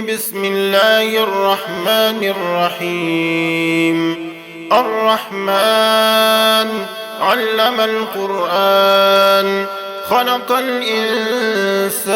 بسم الله الرحمن الرحيم. الرحمن علم القرآن، خلق الإنسان،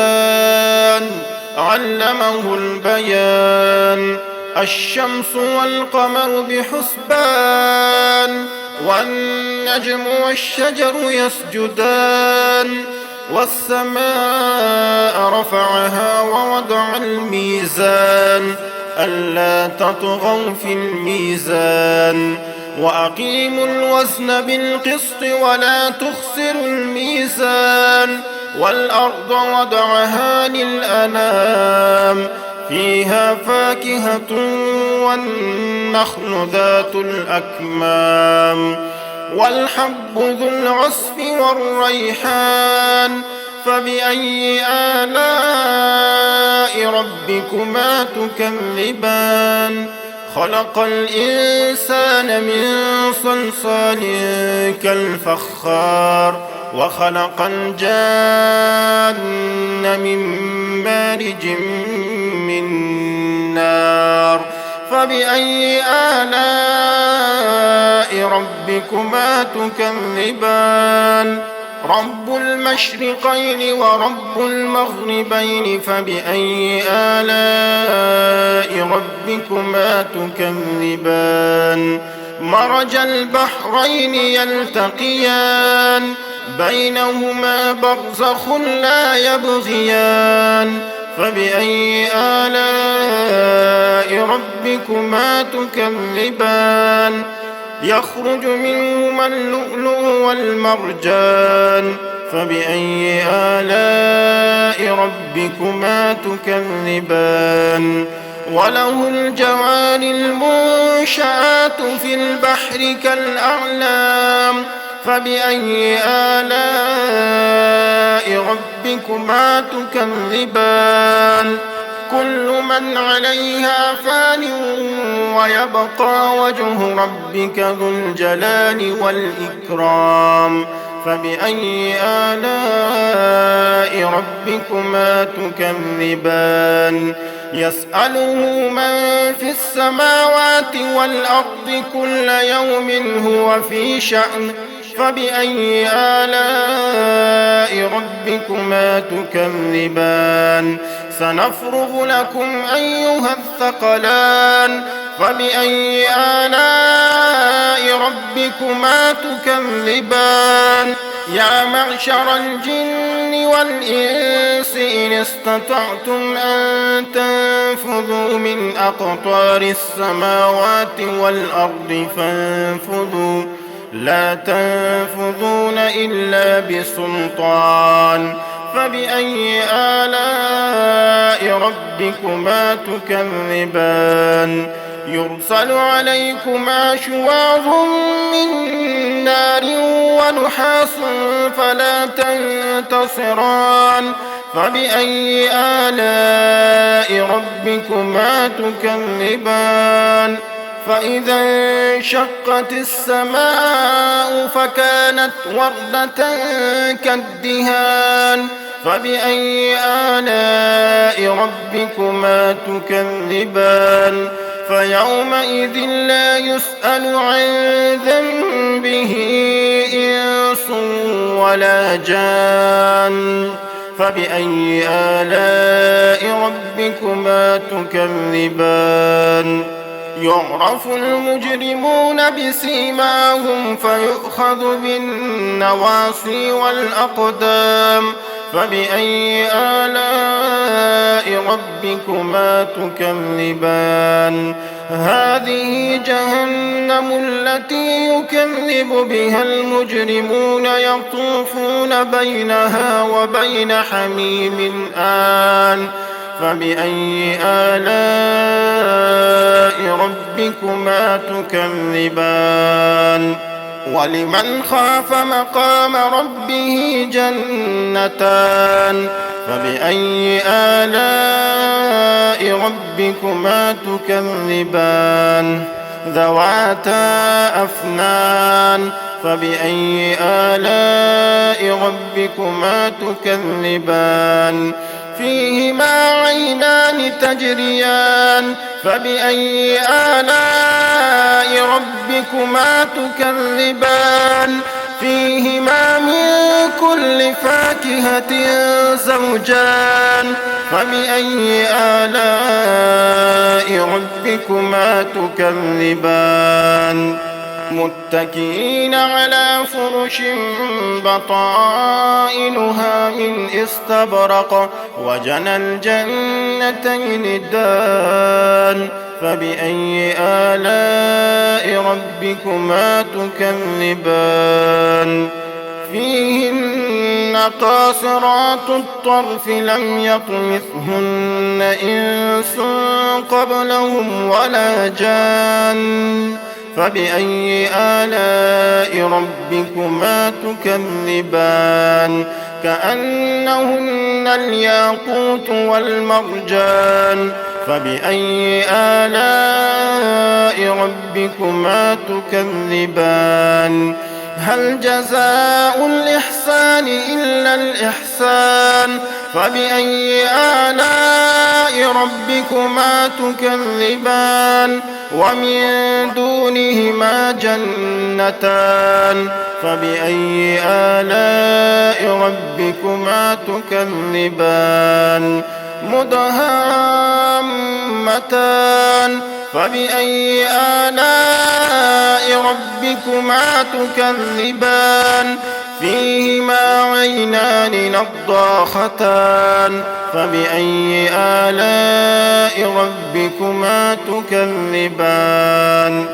علمه البيان. الشمس والقمر بحسبان، والنجم والشجر يسجدان. والسماء رفعها ووضع الميزان، ألا تطغوا في الميزان. وأقيموا الوزن بالقسط ولا تخسروا الميزان. والأرض وضعها للأنام، فيها فاكهة والنخل ذات الأكمام. والحب ذو العصف والريحان، فبأي آلاء ربكما تكذبان؟ خلق الإنسان من صلصال كالفخار، وخلق الجان من مارج من نار. فبأي آلاء ربكما تكذبان؟ رب المشرقين ورب المغربين، فبأي آلاء ربكما تكذبان؟ مرج البحرين يلتقيان، بينهما برزخ لا يبغيان. فبأي آلاء ربكما تكذبان؟ يخرج منهما اللؤلؤ والمرجان. فبأي آلاء ربكما تكذبان؟ وله الجوار المنشآت في البحر كالأعلام. فبأي آلاء ربكما تكذبان؟ كل من عليها فان، ويبقى وجه ربك ذو الجلال والإكرام. فبأي آلاء ربكما تكذبان؟ يسأله من في السماوات والأرض كل يوم هو في شأن. فبأي آلاء ربكما تكذبان؟ سنفرغ لكم أيها الثقلان. فبأي آلاء ربكما تكذبان؟ يا معشر الجن والإنس إن استطعتم أن تنفذوا من أقطار السماوات والأرض فانفذوا، لا تنفذون إلا بسلطان. فبأي آلاء ربكما تكذبان؟ يرسل عليكما شواظ من نار ونحاس فلا تنتصران. فبأي آلاء ربكما تكذبان؟ فإذا انشقت السماء فكانت وردة كالدهان. فبأي آلاء ربكما تكذبان؟ فيومئذ لا يسأل عن ذنبه إنس ولا جان. فبأي آلاء ربكما تكذبان؟ يعرف المجرمون بسيماهم فيؤخذ بالنواصي والأقدام. فبأي آلاء ربكما تكذبان؟ هذه جهنم التي يكذب بها المجرمون، يطوفون بينها وبين حميم آن. فبأي آلاء ربكما تكذبان؟ ولمن خاف مقام ربه جنتان. فبأي آلاء ربكما تكذبان؟ ذواتا أفنان. فبأي آلاء ربكما تكذبان؟ فيهما عينان تجريان فبأي آلاء ربكما تكذبان فيهما من كل فاكهة زوجان فبأي آلاء ربكما تكذبان متكئين على فرش بطائنها من استبرق وجنى الجنتين دان فبأي آلاء ربكما تكذبان فيهن قاصرات الطرف لم يطمثهن إنس قبلهم ولا جان فبأي آلاء ربكما تكذبان كأنهن الياقوت والمرجان فبأي آلاء ربكما تكذبان هل جزاء الإحسان إلا الإحسان فبأي آلاء ربكما تكذبان ومن دونهما جنتان فبأي آلاء ربكما تكذبان مدهامتان فبأي آلاء ربكما تكذبان فيهما عينان نضاختان فبأي آلاء ربكما تكذبان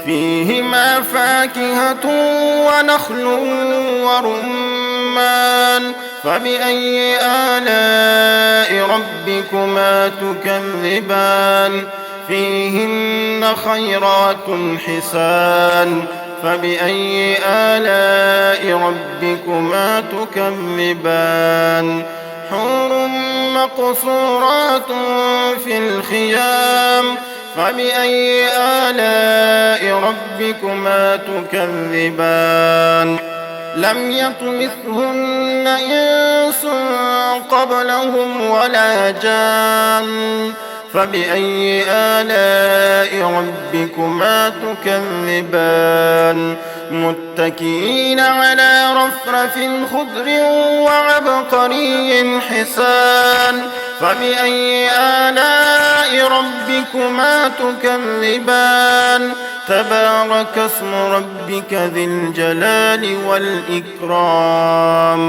فيهما فاكهة ونخل ورمان فبأي آلاء ربكما تكذبان فيهن خيرات حسان فبأي آلاء ربكما تكذبان حور مقصورات في الخيام فبأي آلاء ربكما تكذبان لم يطمثهن إنس قبلهم ولا جان فبأي آلاء ربكما تكذبان متكئين على رفرف خضر وعبقري حسان فبأي آلاء ربكما تكذبان تبارك اسم ربك ذي الجلال والإكرام